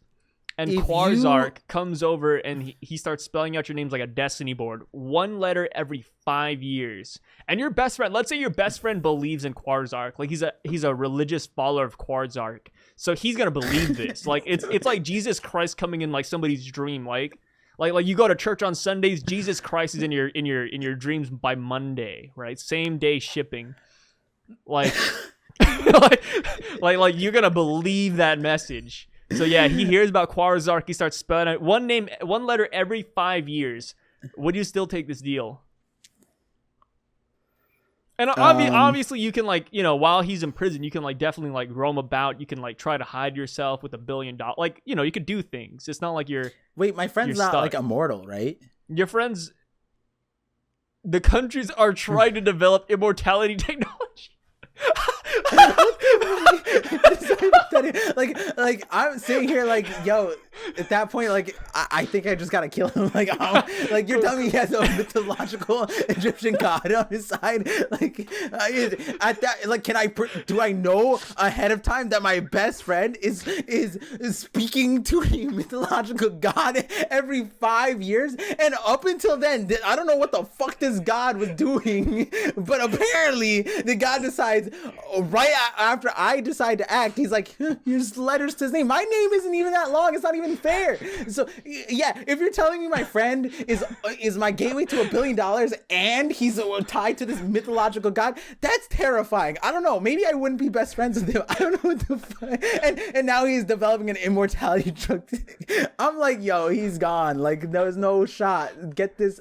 And Qward comes over and he starts spelling out your names like a destiny board. One letter every 5 years. And your best friend, let's say your best friend believes in Qward. Like he's a religious follower of Qward. So he's gonna believe this. Like it's like Jesus Christ coming in like somebody's dream. Like you go to church on Sundays, Jesus Christ is in your dreams by Monday, right? Same day shipping. Like like you're gonna believe that message. So yeah, he hears about Qward. He starts spelling out one letter every 5 years. Would you still take this deal? And obviously, you can while he's in prison, you can definitely roam about. You can try to hide yourself with $1 billion. You could do things. It's not like you're. Wait, my friend's not stuck. Immortal, right? Your friends. The countries are trying to develop immortality technology. like I'm sitting here yo, at that point I think I just gotta kill him. You're telling me he has a mythological Egyptian god on his side. At that do I know ahead of time that my best friend is speaking to a mythological god every 5 years? And up until then, I don't know what the fuck this god was doing, but apparently the god decides right after I decide to act, he's like, here's letters to his name. My name isn't even that long. It's not even fair. So yeah, if you're telling me my friend is my gateway to $1 billion and he's tied to this mythological god, that's terrifying. I don't know. Maybe I wouldn't be best friends with him. I don't know what the fuck. And now he's developing an immortality drug. I'm like, yo, he's gone. There's no shot. Get this.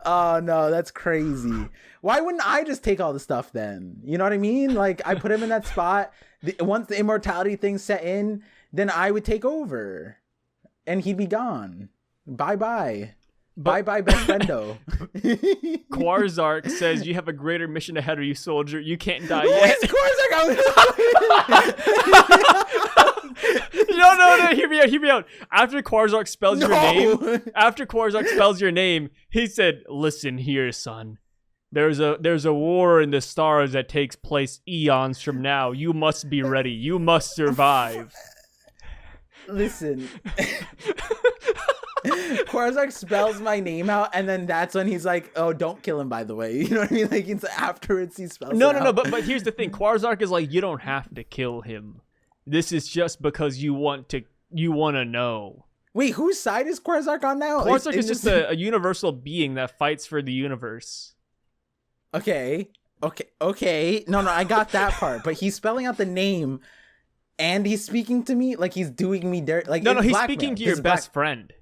Oh no, that's crazy. Why wouldn't I just take all the stuff then? You know what I mean? I put him in that spot. Once the immortality thing set in, then I would take over and he'd be gone. Bye-bye. Bye-bye, best friendo. Qward says you have a greater mission ahead of you, soldier. You can't die yet. No, hear me out. After Qward spells your name, he said, "Listen here, son. There's a war in the stars that takes place eons from now. You must be ready. You must survive." Listen. Qward spells my name out, and then that's when he's like, "Oh, don't kill him." By the way, you know what I mean? It's afterwards he spells. No. But here's the thing: Qward is like, you don't have to kill him. This is just because you want to know. Wait, whose side is Qward on now? Qward is just a universal being that fights for the universe. Okay. No, I got that part. But he's spelling out the name, and he's speaking to me like he's doing me dirt. No, he's speaking to your best friend.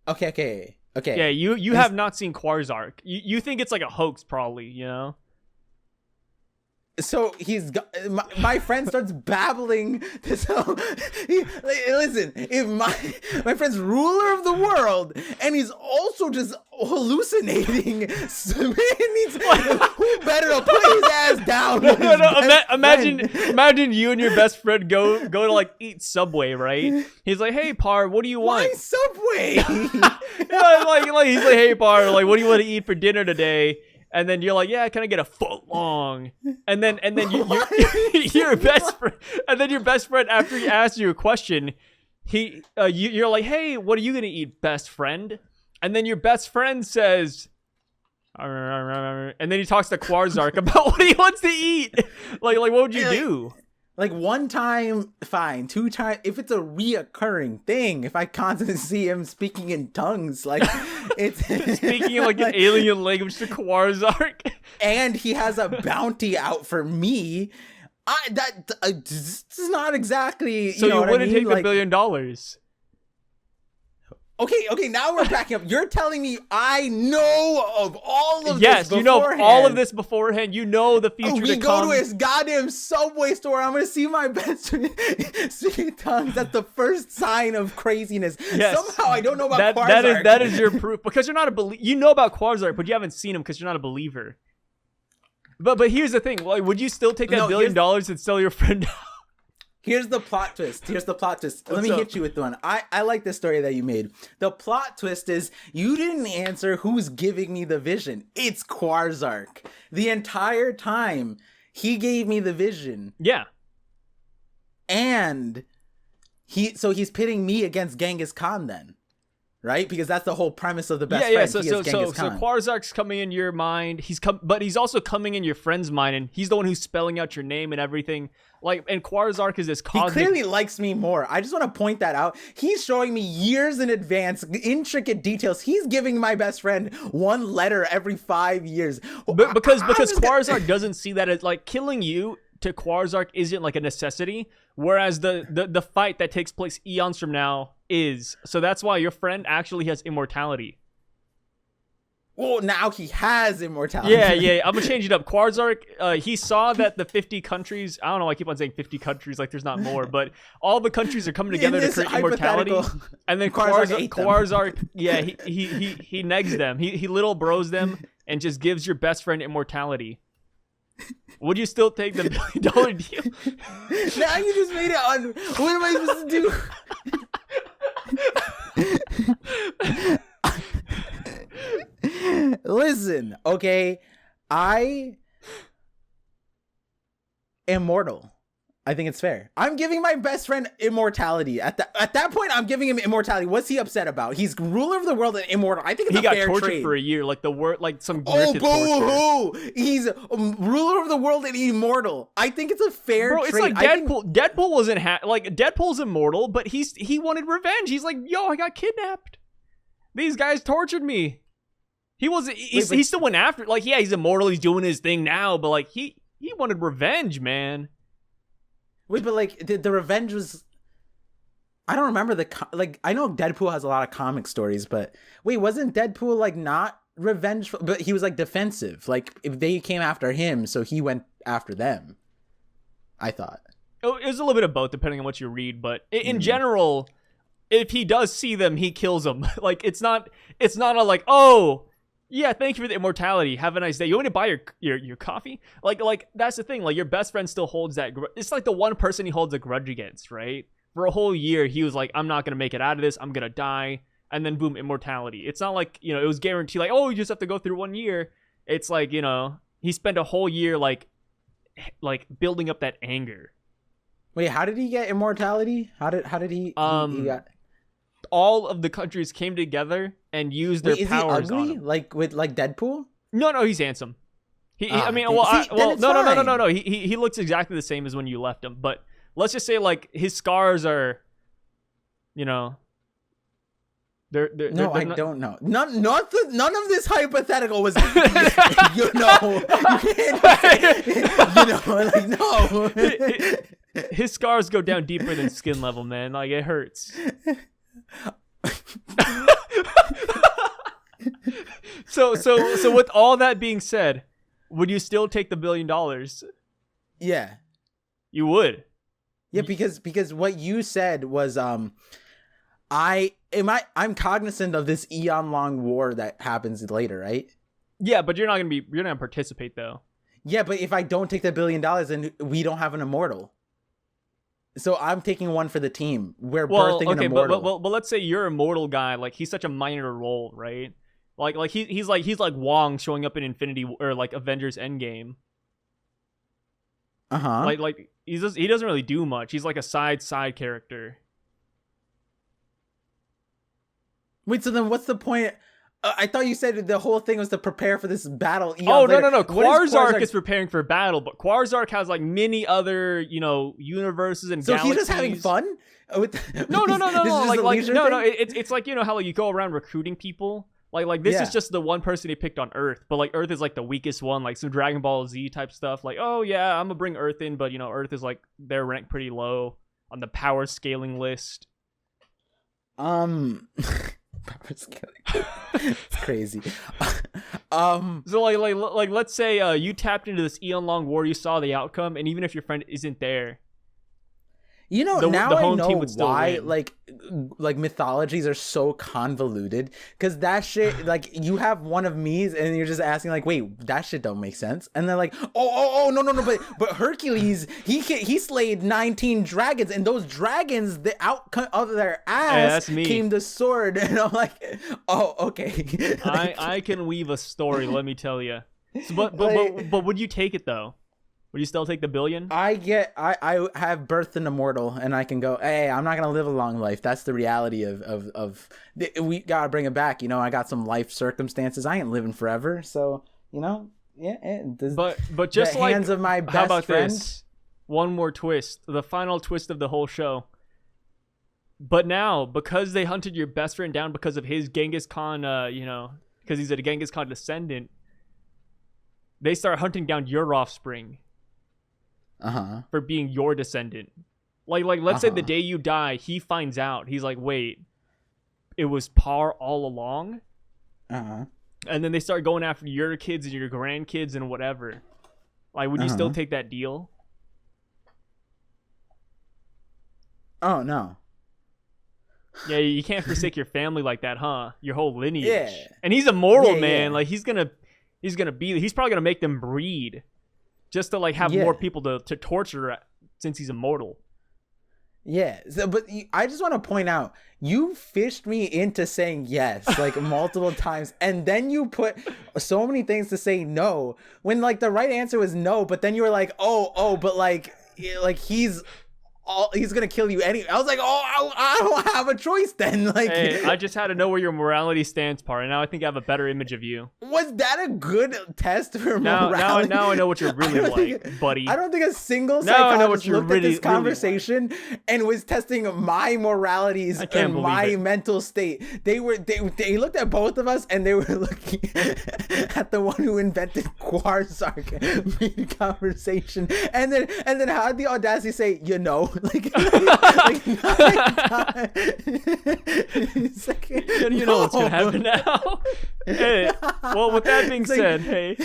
Okay. Yeah, you have not seen Qward. You think it's like a hoax, probably. So my friend starts babbling this listen, if my friend's ruler of the world and he's also just hallucinating, who better to put his ass down? No. Imagine you and your best friend go to eat Subway, right? He's like, "Hey Par, what do you want?" Why Subway? He's like, "Hey Par, what do you want to eat for dinner today?" And then you're like, "Yeah, can I get a foot long?" And then your best friend, and then your best friend, after he asks you a question, you're like, "Hey, what are you gonna eat, best friend?" And then your best friend says, and then he talks to Qward about what he wants to eat. What would you do? One time, fine. 2 times, if it's a reoccurring thing, if I constantly see him speaking in tongues, it's speaking in an alien language to Qward, and he has a bounty out for me. This is not exactly. So you wouldn't take $1 billion. Okay, now we're backing up. You're telling me I know of all of yes, this beforehand. you know of all of this beforehand. You know the future we to go come. to his goddamn Subway store. I'm gonna see my best friend sweet tongues. That's the first sign of craziness. Yes. Somehow I don't know about Qward Zark. That is your proof, because you're not a believer. You know about Qward Zark, but you haven't seen him because you're not a believer. But here's the thing. Like, would you still take that $1 billion and sell your friend out? Here's the plot twist. Let me hit you with one. I like the story that you made. The plot twist is you didn't answer who's giving me the vision. It's Qward Zark. The entire time he gave me the vision. Yeah. And he's pitting me against Genghis Khan then. Right? Because that's the whole premise of the best friend. So Qward Zark's coming in your mind. But he's also coming in your friend's mind, and he's the one who's spelling out your name and everything. Like, and Qward Zark is this cosmic. He clearly likes me more. I just want to point that out. He's showing me years in advance, intricate details. He's giving my best friend one letter every 5 years. Because Qward Zark doesn't see that as, like, killing you to Qward Zark isn't like a necessity, whereas the fight that takes place eons from now is. So that's why your friend actually has immortality. Well, now he has immortality. Yeah. I'm gonna change it up. Qward Zark, he saw that the 50 countries, I don't know why I keep on saying 50 countries like there's not more, but all the countries are coming together to create immortality. And then Qward Zark, yeah, he negs them. He little bros them and just gives your best friend immortality. Would you still take the $1 billion deal? Now you just made it on. What am I supposed to do? Listen, okay, I am mortal. I think it's fair. I'm giving my best friend immortality. At that point, I'm giving him immortality. What's he upset about? He's ruler of the world and immortal. I think it's a fair trade. He got tortured for a year, like some grifted torture. He's ruler of the world and immortal. I think it's a fair trade. It's like Deadpool. Deadpool wasn't Deadpool's immortal, but he wanted revenge. He's like, yo, I got kidnapped. These guys tortured me. He wasn't. He still went after. Like, yeah, he's immortal. He's doing his thing now, but like he wanted revenge, man. Wait, but like the revenge was. I don't remember I know Deadpool has a lot of comic stories, but wait, wasn't Deadpool like not revengeful? But he was like defensive. Like if they came after him, so he went after them. I thought it was a little bit of both, depending on what you read. But in general, if he does see them, he kills them. Like it's not a like, oh. Yeah, thank you for the immortality. Have a nice day. You want me to buy your coffee? Like that's the thing. Like your best friend still holds that. It's like the one person he holds a grudge against, right? For a whole year, he was like, I'm not gonna make it out of this. I'm gonna die. And then boom, immortality. It's not like, it was guaranteed. Like, oh, you just have to go through 1 year. It's like, he spent a whole year like building up that anger. Wait, how did he get immortality? How did he got? All of the countries came together and used their powers. Is he ugly? Like with Deadpool? No, he's handsome. No. He looks exactly the same as when you left him. But let's just say like his scars are, they're I don't know. None of this hypothetical was, no. His scars go down deeper than skin level, man. Like it hurts. So with all that being said, would you still take the $1 billion? Yeah, you would. Yeah, because what you said was I'm cognizant of this eon long war that happens later, right? Yeah, but you're not gonna participate though. Yeah, but if I don't take the $1 billion, then we don't have an immortal. So I'm taking one for the team. We're birthing an immortal. But let's say you're immortal guy. Like he's such a minor role, right? Like he's like Wong showing up in Infinity or like Avengers Endgame. Like he doesn't really do much. He's like a side character. Wait, so then what's the point? I thought you said the whole thing was to prepare for this battle. No. Qward Zark is preparing for battle, but Qward Zark has like many other, universes and galaxies. So he's just having fun? No. It's like, how like you go around recruiting people. Like this is just the one person he picked on Earth, but like Earth is like the weakest one, like some Dragon Ball Z type stuff. Like, oh yeah, I'm gonna bring Earth in, but Earth is like they're ranked pretty low on the power scaling list. superpowers killing. It's crazy. So like let's say you tapped into this eon long war, you saw the outcome, and even if your friend isn't there, you know, now the I home know team would still why win. like mythologies are so convoluted, because that shit, like, you have one of me's and you're just asking like, wait, that shit don't make sense, and they're like, oh no, but Hercules, he slayed 19 dragons, and those dragons, the outcome of their ass came the sword, and I'm like, oh, okay. I can weave a story, let me tell you. So, but would you take it though? Would you still take the billion? I have birthed an immortal, and I can go, hey, I'm not gonna live a long life. That's the reality of we gotta bring it back. You know, I got some life circumstances. I ain't living forever, so you know, yeah. But just the like hands of my best how about friend. this? One more twist, the final twist of the whole show. But now, because they hunted your best friend down because of his Genghis Khan, because he's a Genghis Khan descendant, they start hunting down your offspring. For being your descendant. Like let's say the day you die, he finds out. He's like, wait, it was Par all along? And then they start going after your kids and your grandkids and whatever. Like, would you still take that deal? Oh, no. Yeah, you can't forsake your family like that, huh? Your whole lineage. Yeah. And he's immortal, Yeah, man. yeah. Like, he's probably gonna make them breed. Just to like have more people to torture since he's immortal. Yeah, but I just want to point out, you fished me into saying yes like multiple times, and then you put so many things to say no when like the right answer was no, but then you were like, oh, but like he's gonna kill you anyway. I was like, I don't have a choice then. Like, hey, I just had to know where your morality stands, Par, and now I think I have a better image of you. was that a good test for morality? Now I know what you're really like, buddy. I don't think a single Now I know what psychologist you're looked at this really conversation and was testing my moralities and my mental state. They looked at both of us, and they were looking at the one who invented Qward Zark mid-conversation, and then had the audacity to say, you know, like you know what's gonna happen now. Hey, well, with that being said, hey,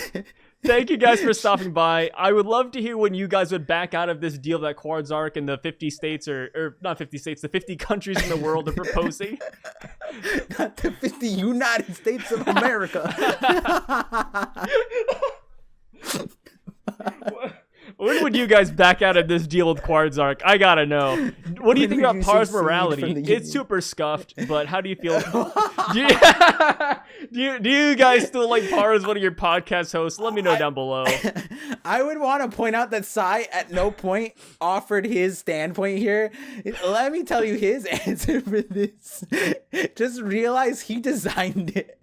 thank you guys for stopping by. I would love to hear when you guys would back out of this deal that Qward Zark and the 50 states or not 50 states, the 50 countries in the world are proposing. Not the 50 United States of America. When would you guys back out of this deal with Qward Zark? I gotta know. What do you think about Par's morality? It's super scuffed, but how do you feel? Do you guys still like Par as one of your podcast hosts? Let me know down below. I would want to point out that Sai at no point offered his standpoint here. Let me tell you his answer for this. Just realize he designed it.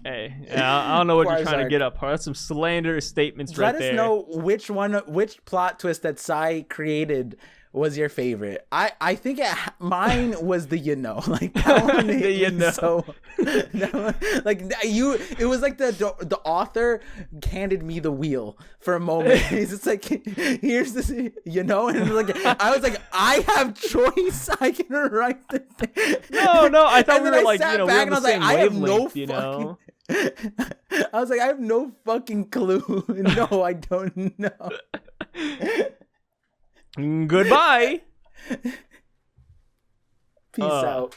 Hey, I don't know what you're trying to get up, Par. That's some slanderous statements right there. Let us know which plot twist that Sai created was your favorite. I think mine was the like that one the so like it was like the author handed me the wheel for a moment. He's just like, here's this, and like I was like, I have choice. I can write the thing. No, I thought we were like, we're on the same wavelength, I was like, I have no fucking clue. No, I don't know. Goodbye. Peace out.